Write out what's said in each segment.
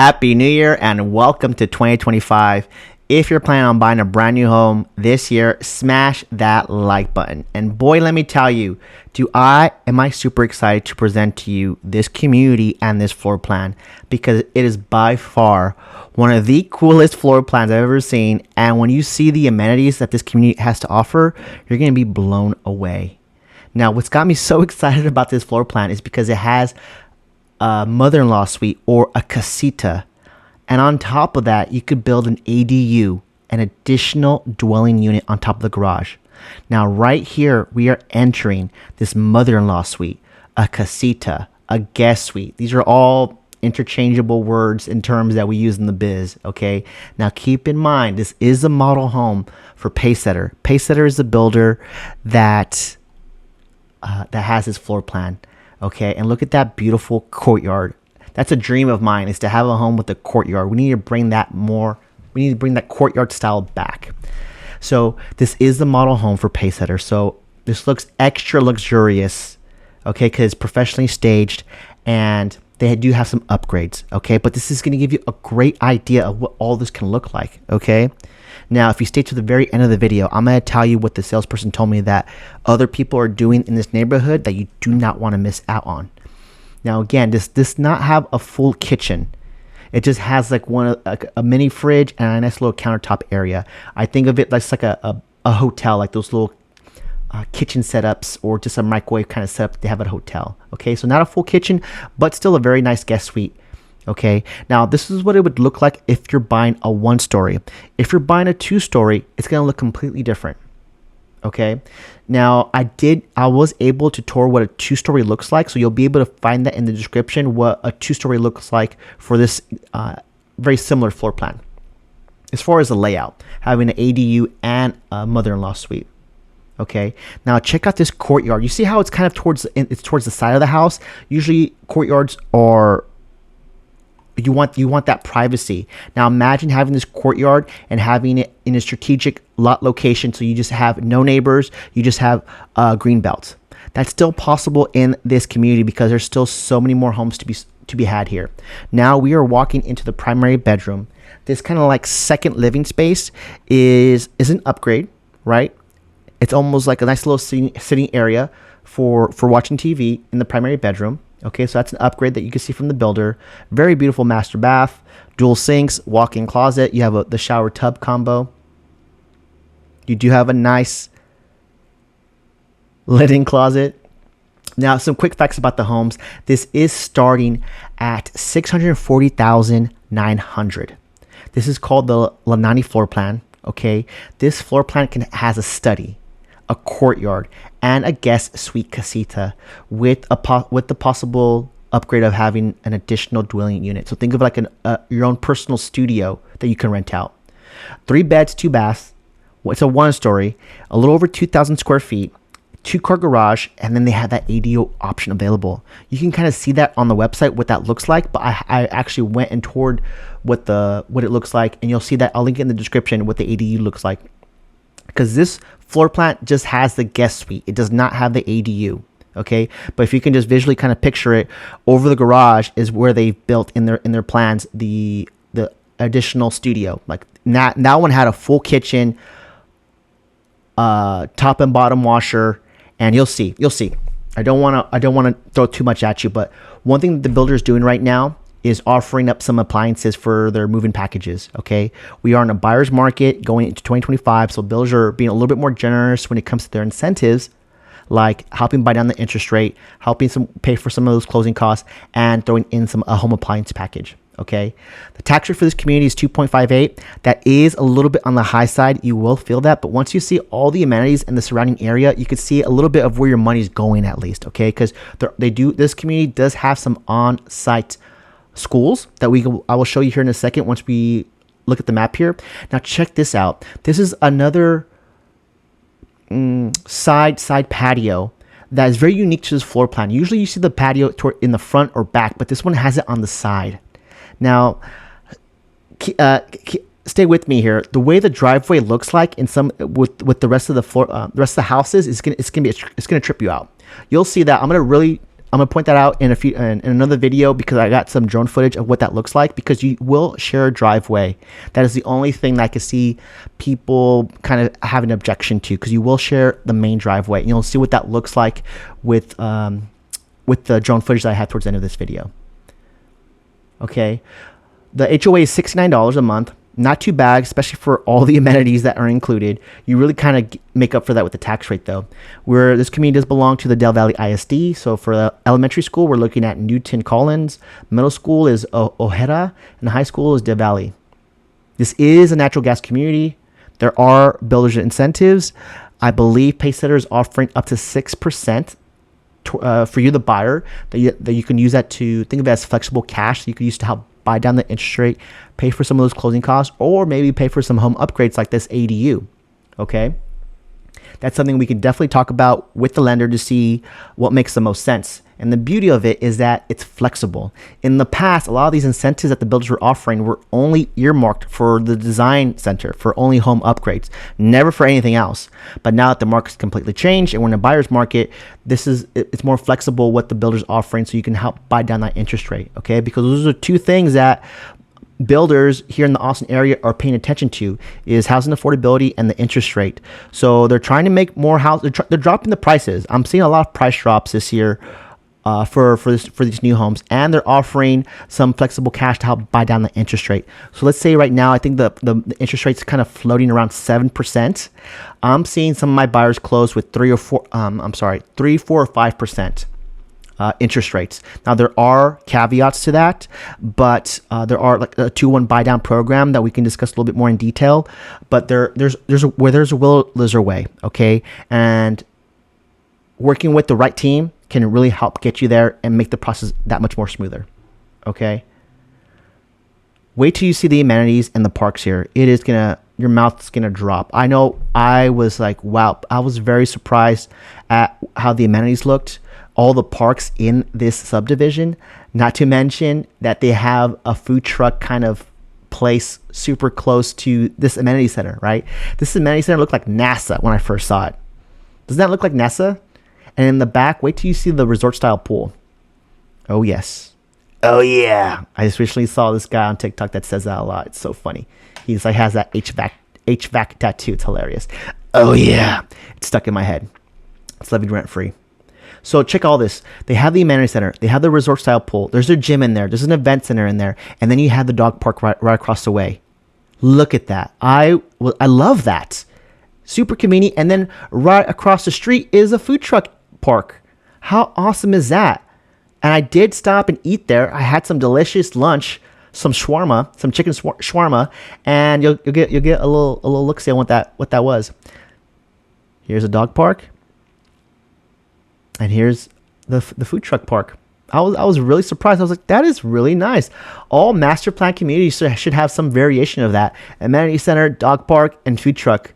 Happy New Year and welcome to 2025. If you're planning on buying a brand new home this year, smash that like button. And boy, let me tell you, am I super excited to present to you this community and this floor plan, because it is by far one of the coolest floor plans I've ever seen. And when you see the amenities that this community has to offer, you're going to be blown away. Now, what's got me so excited about this floor plan is because it has a mother-in-law suite or a casita, and on top of that you could build an ADU, an additional dwelling unit on top of the garage. Now right here we are entering this mother-in-law suite, a casita, a guest suite. These are all interchangeable words in terms that we use in the biz. Okay, now keep in mind this is a model home for Pacesetter. Pacesetter is a builder that has this floor plan. Okay, and look at that beautiful courtyard. That's a dream of mine, is to have a home with a courtyard. We need to bring that courtyard style back. So this is the model home for Pacesetter. So this looks extra luxurious, okay, because it's professionally staged and they do have some upgrades, okay? But this is going to give you a great idea of what all this can look like, okay? Now, if you stay to the very end of the video, I'm going to tell you what the salesperson told me that other people are doing in this neighborhood that you do not want to miss out on. Now, again, this does not have a full kitchen. It just has like a mini fridge and a nice little countertop area. I think of it like a hotel, like those little kitchen setups or just a microwave kind of setup they have at a hotel. Okay, so not a full kitchen, but still a very nice guest suite. Okay, now this is what it would look like if you're buying a one-story. If you're buying a two-story, it's going to look completely different. Okay, now I was able to tour what a two-story looks like, so you'll be able to find that in the description what a two-story looks like for this very similar floor plan. As far as the layout, having an ADU and a mother-in-law suite. Okay, now check out this courtyard. You see how it's kind of towards the side of the house. Usually courtyards are, you want that privacy. Now imagine having this courtyard and having it in a strategic lot location, so you just have no neighbors, you just have green belts. That's still possible in this community because there's still so many more homes to be had here. Now we are walking into the primary bedroom. This kind of like second living space is an upgrade, right? It's almost like a nice little sitting area for watching TV in the primary bedroom. Okay, so that's an upgrade that you can see from the builder. Very beautiful master bath, dual sinks, walk-in closet. You have the shower tub combo. You do have a nice linen closet. Now, some quick facts about the homes. This is starting at $640,900. This is called the Lanai floor plan. Okay, this floor plan has a study, a courtyard, and a guest suite casita with the possible upgrade of having an additional dwelling unit. So think of like your own personal studio that you can rent out. 3 beds, 2 baths. It's a one-story, a little over 2,000 square feet, 2-car garage, and then they have that ADU option available. You can kind of see that on the website what that looks like, but I actually went and toured what it looks like, and you'll see that. I'll link it in the description what the ADU looks like, because this floor plan just has the guest suite. It does not have the ADU. Okay, but if you can just visually kind of picture it, over the garage is where they've built in their plans the additional studio. Like that one had a full kitchen, top and bottom washer, and you'll see. I don't want to throw too much at you, but one thing that the builder is doing right now is offering up some appliances for their move-in packages. Okay, we are in a buyer's market going into 2025, so builders are being a little bit more generous when it comes to their incentives, like helping buy down the interest rate, helping pay for some of those closing costs, and throwing in a home appliance package. Okay, the tax rate for this community is 2.58. That is a little bit on the high side. You will feel that, but once you see all the amenities in the surrounding area, you can see a little bit of where your money's going at least. Okay, because this community does have some on-site schools that I will show you here in a second once we look at the map here. Now check this out. This is another side patio that is very unique to this floor plan. Usually you see the patio in the front or back, but this one has it on the side. Now stay with me here. The way the driveway looks like in with the rest of the floor, the rest of the houses, it's gonna trip you out. You'll see that. I'm gonna really I'm gonna point that out in in another video, because I got some drone footage of what that looks like, because you will share a driveway. That is the only thing that I can see people kind of have an objection to, because you will share the main driveway, and you'll see what that looks like with the drone footage that I have towards the end of this video. Okay, the HOA is $69 a month. Not too bad, especially for all the amenities that are included. You really kind of make up for that with the tax rate, though. Where this community does belong to the Del Valley ISD. So for the elementary school, we're looking at Newton Collins. Middle school is Ojeda, and high school is Del Valley. This is a natural gas community. There are builders incentives. I believe Pacesetter is offering up to 6% for you, the buyer, that you can use that to think of it as flexible cash. So you can use to help buy down the interest rate, pay for some of those closing costs, or maybe pay for some home upgrades like this ADU. Okay, that's something we can definitely talk about with the lender to see what makes the most sense. And the beauty of it is that it's flexible. In the past, a lot of these incentives that the builders were offering were only earmarked for the design center, for only home upgrades, never for anything else. But now that the market's completely changed and we're in a buyer's market, it's more flexible what the builder's offering, so you can help buy down that interest rate. Okay, because those are two things that builders here in the Austin area are paying attention to, is housing affordability and the interest rate. So they're trying to make more house. They're dropping the prices. I'm seeing a lot of price drops this year for these new homes, and they're offering some flexible cash to help buy down the interest rate. So let's say right now, I think the interest rate's kind of floating around 7%. I'm seeing some of my buyers close with 3, 4, or 5%. Interest rates. Now there are caveats to that, but there are like a 2-1 buy down program that we can discuss a little bit more in detail. But there's a will, there's a way. Okay, and working with the right team can really help get you there and make the process that much more smoother. Okay. Wait till you see the amenities and the parks here. Your mouth's gonna drop. I know. I was like, wow. I was very surprised at how the amenities looked. All the parks in this subdivision, not to mention that they have a food truck kind of place super close to this amenity center, right? This amenity center looked like NASA when I first saw it. Doesn't that look like NASA? And in the back, wait till you see the resort style pool. Oh yes. Oh yeah. I just recently saw this guy on TikTok that says that a lot. It's so funny. He's like has that HVAC tattoo. It's hilarious. Oh yeah. It's stuck in my head. It's levied rent free. So check all this. They have the amenity center. They have the resort style pool. There's a gym in there. There's an event center in there. And then you have the dog park right across the way. Look at that. I love that. Super convenient. And then right across the street is a food truck park. How awesome is that? And I did stop and eat there. I had some delicious lunch, some shawarma, some chicken shawarma, and you'll get a little look-see on what that was. Here's a dog park. And here's the food truck park. I was really surprised. I was like, that is really nice. All master plan communities should have some variation of that. Amenity center, dog park, and food truck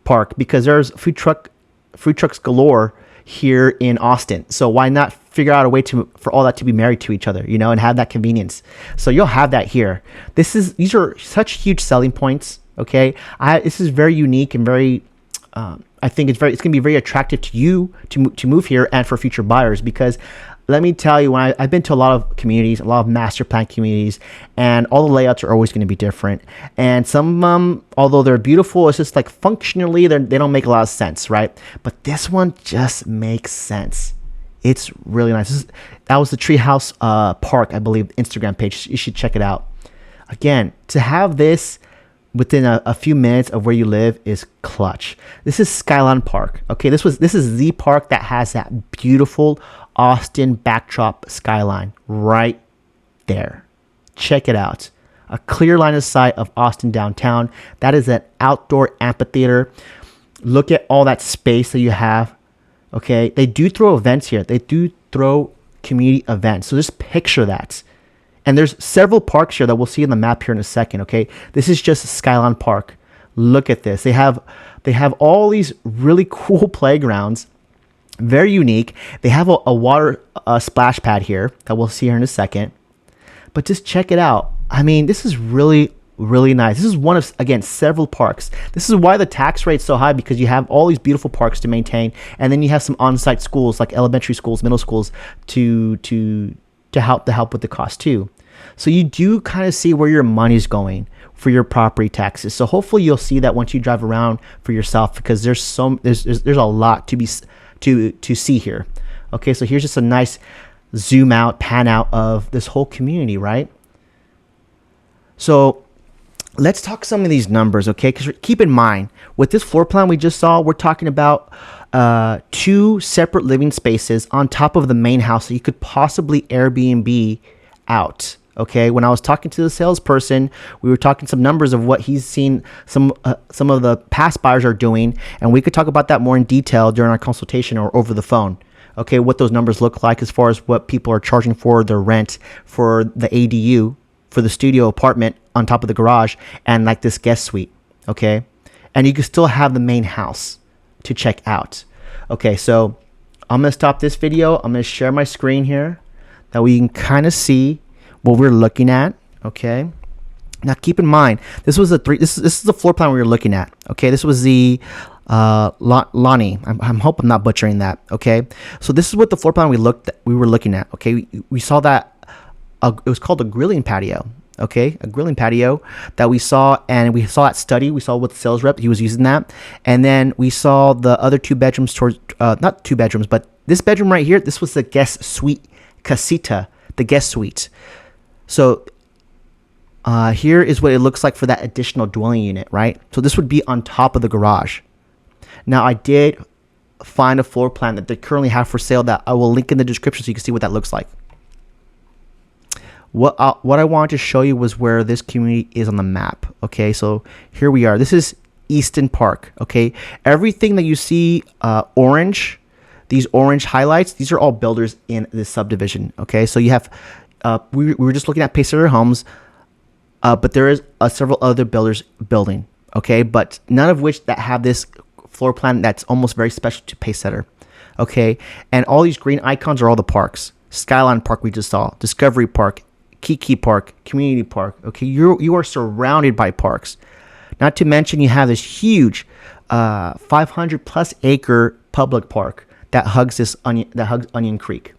park, because there's food trucks galore here in Austin. So why not figure out a way for all that to be married to each other, and have that convenience. So you'll have that here. These are such huge selling points. Okay, this is very unique and very. I think it's going to be very attractive to you to move here and for future buyers, because let me tell you, when I've been to a lot of communities, a lot of master plan communities, and all the layouts are always going to be different. And some of them, although they're beautiful, it's just like functionally, they don't make a lot of sense, right? But this one just makes sense. It's really nice. That was the Treehouse Park, I believe, Instagram page. You should check it out. Again, to have this within a few minutes of where you live is clutch. This is Skyline Park. Okay, this is the park that has that beautiful Austin backdrop skyline right there. Check it out. A clear line of sight of Austin downtown. That is an outdoor amphitheater. Look at all that space that you have. Okay, they do throw events here. They do throw community events. So just picture that. And there's several parks here that we'll see in the map here in a second, okay? This is just Skyline Park. Look at this. They have all these really cool playgrounds, very unique. They have a water splash pad here that we'll see here in a second. But just check it out. I mean, this is really really nice. This is one of, again, several parks. This is why the tax rate's so high, because you have all these beautiful parks to maintain, and then you have some on-site schools like elementary schools, middle schools to help with the cost too. So you do kind of see where your money's going for your property taxes. So hopefully you'll see that once you drive around for yourself, because there's a lot to see here. Okay, so here's just a nice zoom out, pan out of this whole community, right? So let's talk some of these numbers, okay? Because keep in mind, with this floor plan we just saw, we're talking about 2 separate living spaces on top of the main house that you could possibly Airbnb out. Okay, when I was talking to the salesperson, we were talking some numbers of what he's seen some of the past buyers are doing, and we could talk about that more in detail during our consultation or over the phone. Okay, what those numbers look like as far as what people are charging for their rent for the ADU, for the studio apartment on top of the garage, and like this guest suite. Okay, and you can still have the main house to check out. Okay, so I'm gonna stop this video. I'm gonna share my screen here, that we can kind of see what we're looking at. Okay, now keep in mind, this was this is the floor plan we were looking at. Okay, this was the Lanai. I'm hope I'm not butchering that. Okay, so this is what the floor plan we were looking at. Okay, we saw that it was called a grilling patio. Okay, a grilling patio that we saw, and we saw that study. We saw what the sales rep, he was using that, and then we saw the other 2 bedrooms towards not 2 bedrooms, but this bedroom right here. This was the guest suite, casita, the guest suite. So here is what it looks like for that additional dwelling unit, right? So this would be on top of the garage. Now, I did find a floor plan that they currently have for sale that I will link in the description so you can see what that looks like. What I wanted to show you was where this community is on the map. Okay, so here we are. This is Easton Park. Okay, everything that you see orange, these orange highlights, these are all builders in this subdivision. Okay, so you have we were just looking at Pacesetter Homes, but there is several other builders building. Okay, but none of which that have this floor plan that's almost very special to Pacesetter. Okay, and all these green icons are all the parks. Skyline Park we just saw, Discovery Park, Kiki Park, Community Park. Okay, you are surrounded by parks. Not to mention you have this huge 500 plus acre public park that hugs Onion Creek.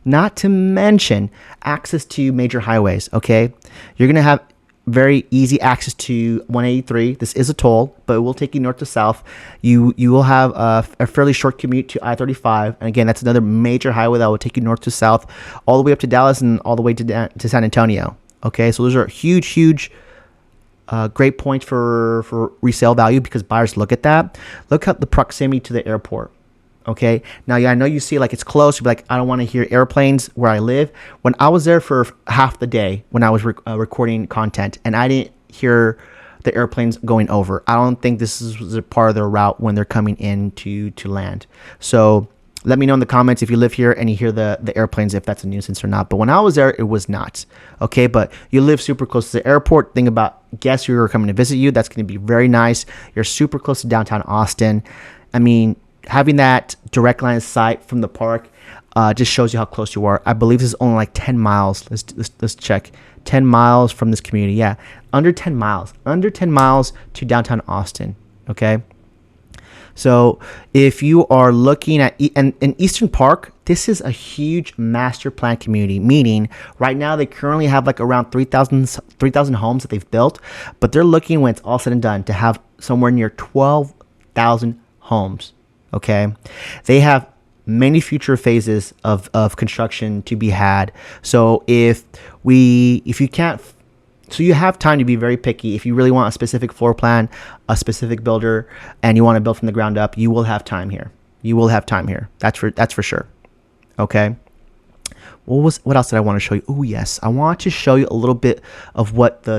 Not to mention access to major highways. Okay, you're gonna have very easy access to 183. This is a toll, but it will take you north to south. You will have a fairly short commute to I-35, and again, that's another major highway that will take you north to south, all the way up to Dallas and all the way to San Antonio. Okay, so those are huge great points for resale value, because buyers look at that. Look at the proximity to the airport. Okay, now I know you see like it's close. You'll be like, I don't want to hear airplanes where I live. When I was there for half the day when I was recording content, and I didn't hear the airplanes going over. I don't think this is a part of their route when they're coming in to land. So let me know in the comments if you live here and you hear the airplanes, if that's a nuisance or not. But when I was there, it was not. Okay, but you live super close to the airport. Think about guests who are coming to visit you. That's going to be very nice. You're super close to downtown Austin. I mean, having that direct line of sight from the park just shows you how close you are. I believe this is only like 10 miles. Let's check. 10 miles from this community. Yeah, under 10 miles. Under 10 miles to downtown Austin. Okay. So if you are looking at in Easton Park, this is a huge master plan community, meaning right now they currently have like around 3,000 homes that they've built, but they're looking, when it's all said and done, to have somewhere near 12,000 homes. Okay, they have many future phases of construction to be had. So if you can't, so you have time to be very picky. If you really want a specific floor plan, a specific builder, and you want to build from the ground up, you will have time here. You will have time here. That's for sure. Okay. What else did I want to show you? Oh yes, I want to show you a little bit of what the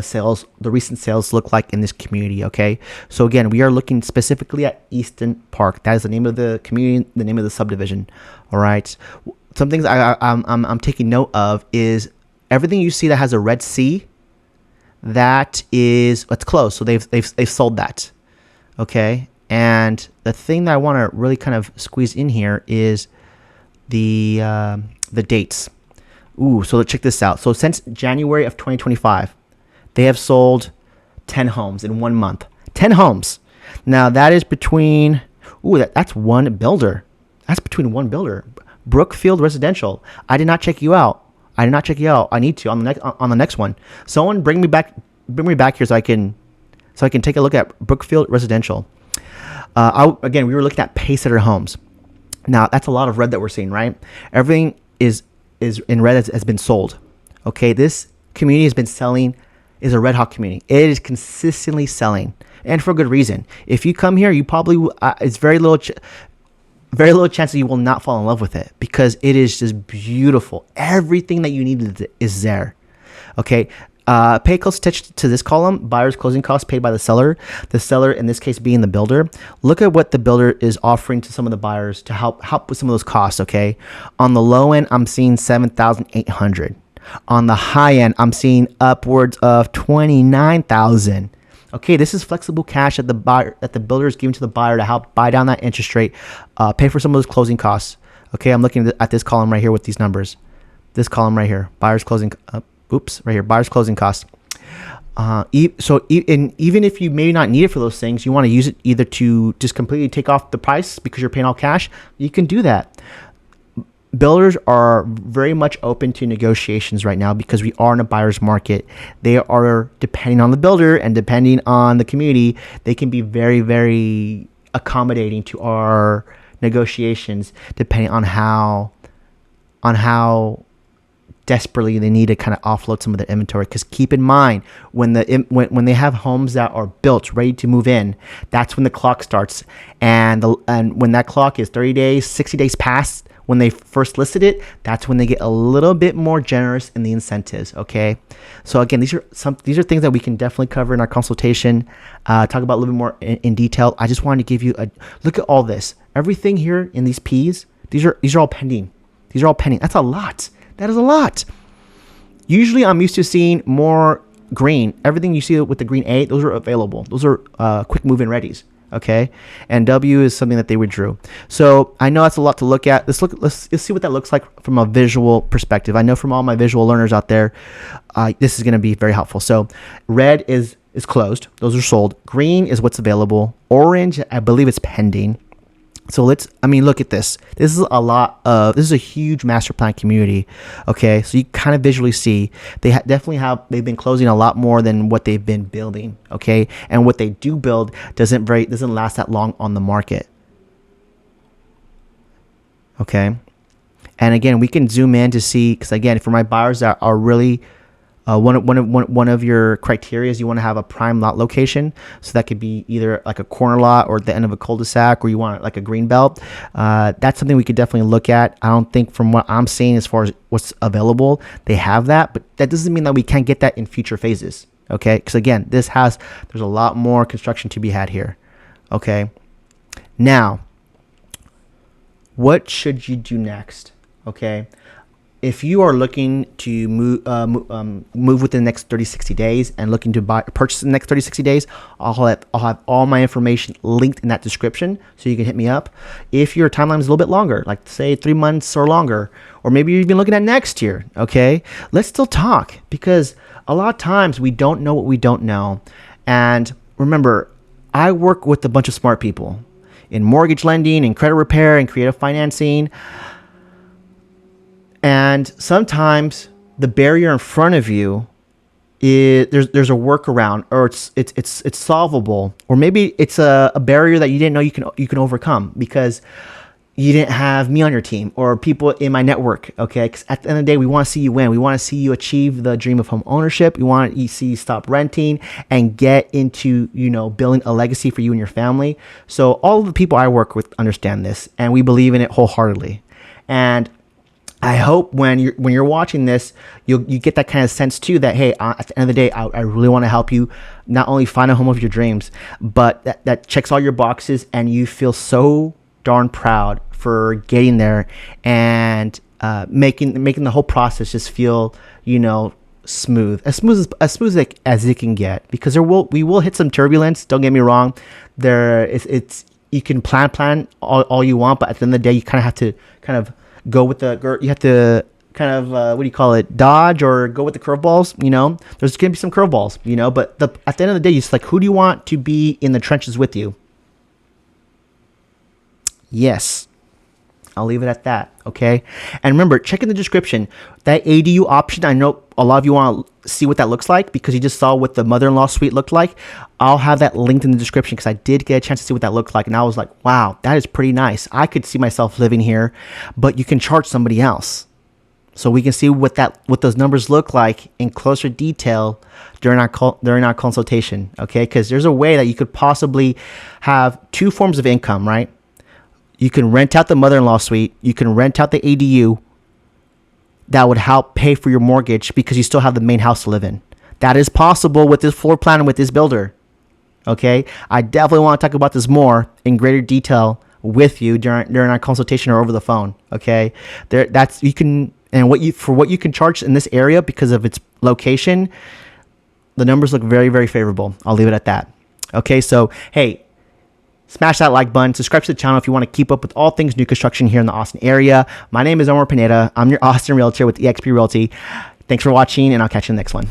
recent sales look like in this community. Okay, so again, we are looking specifically at Easton Park. That is the name of the community, the name of the subdivision. All right. Some things I'm taking note of is everything you see that has a red C. That is what's closed. So they've sold that. Okay, and the thing that I want to really kind of squeeze in here is the dates. Ooh, so check this out. So since January of 2025, they have sold 10 homes in 1 month. 10 homes. Now that is between, that's one builder. That's between one builder. Brookfield Residential. I did not check you out. I need to on the next one. Someone bring me back here so I can take a look at Brookfield Residential. Again, we were looking at Pacesetter Homes. Now that's a lot of red that we're seeing, right? Everything is in red has been sold. Okay, this community has been selling. Is a red hot community. It is consistently selling, and for good reason. If you come here, you probably it's very little chance that you will not fall in love with it, because it is just beautiful. Everything that you need is there. Okay. Pay close attention to this column: buyer's closing costs paid by the seller. The seller, in this case, being the builder. Look at what the builder is offering to some of the buyers to help with some of those costs. Okay. On the low end, I'm seeing $7,800. On the high end, I'm seeing upwards of $29,000. Okay, this is flexible cash that the builder is giving to the buyer to help buy down that interest rate, pay for some of those closing costs. Okay, I'm looking at this column right here with these numbers. This column right here, buyer's closing. Right here, buyer's closing costs. Even if you may not need it for those things, you want to use it either to just completely take off the price because you're paying all cash. You can do that. Builders are very much open to negotiations right now because we are in a buyer's market. They are, depending on the builder and depending on the community, they can be very, very accommodating to our negotiations, depending on how desperately they need to kind of offload some of their inventory. Because keep in mind, when they have homes that are built ready to move in, that's when the clock starts, and when that clock is 30 days, 60 days past when they first listed it, that's when they get a little bit more generous in the incentives. Okay, so again, these are things that we can definitely cover in our consultation. Talk about a little bit more in detail. I just wanted to give you a look at all this. Everything here in these P's, these are all pending. These are all pending. That's a lot. That is a lot. Usually I'm used to seeing more green. Everything you see with the green A, those are available. Those are quick move-in readies. Okay, and W is something that they withdrew. So I know that's a lot to look at. Let's see what that looks like from a visual perspective. I know from all my visual learners out there, this is going to be very helpful. So red is closed. Those are sold. Green is what's available. Orange, I believe it's pending. So look at this. This is this is a huge master plan community. Okay, so you kind of visually see they've been closing a lot more than what they've been building. Okay, and what they do build doesn't last that long on the market. Okay, and again, we can zoom in to see, because again, for my buyers that are really one of your criteria is you want to have a prime lot location. So that could be either like a corner lot or at the end of a cul-de-sac, or you want like a green belt. That's something we could definitely look at. I don't think, from what I'm seeing as far as what's available, they have that, but that doesn't mean that we can't get that in future phases. Okay, because again, there's a lot more construction to be had here. Okay, now what should you do next? Okay, if you are looking to move within the next 30-60 days and looking to purchase in the next 30-60 days, I'll have all my information linked in that description, so you can hit me up. If your timeline is a little bit longer, like say 3 months or longer, or maybe you're even looking at next year, okay, let's still talk, because a lot of times we don't know what we don't know. And remember, I work with a bunch of smart people in mortgage lending and credit repair and creative financing. And sometimes the barrier in front of you is there's a workaround, or it's solvable, or maybe it's a barrier that you didn't know you can overcome because you didn't have me on your team or people in my network. Okay, because at the end of the day, we want to see you win. We want to see you achieve the dream of home ownership. We want to see you stop renting and get into building a legacy for you and your family. So all of the people I work with understand this, and we believe in it wholeheartedly. And I hope when you're watching this, you get that kind of sense too, that hey, at the end of the day, I really want to help you not only find a home of your dreams, but that checks all your boxes, and you feel so darn proud for getting there and making the whole process just feel smooth as it can get. Because we will hit some turbulence. Don't get me wrong. You can plan all you want, but at the end of the day, you kind of have to go with you have to what do you call it, dodge or go with the curveballs. There's gonna be some curveballs, but at the end of the day, it's like, who do you want to be in the trenches with you? Yes, I'll leave it at that. Okay. And remember, check in the description that ADU option. I know a lot of you want to see what that looks like because you just saw what the mother-in-law suite looked like. I'll have that linked in the description because I did get a chance to see what that looked like. And I was like, wow, that is pretty nice. I could see myself living here, but you can charge somebody else. So we can see what those numbers look like in closer detail during our consultation. Okay. Because there's a way that you could possibly have two forms of income, right? You can rent out the mother-in-law suite. You can rent out the ADU. That would help pay for your mortgage because you still have the main house to live in. That is possible with this floor plan and with this builder. Okay, I definitely want to talk about this more in greater detail with you during our consultation or over the phone. Okay, what you can charge in this area because of its location, the numbers look very, very favorable. I'll leave it at that. Okay, so hey, smash that like button. Subscribe to the channel if you want to keep up with all things new construction here in the Austin area. My name is Omar Pineda. I'm your Austin Realtor with eXp Realty. Thanks for watching, and I'll catch you in the next one.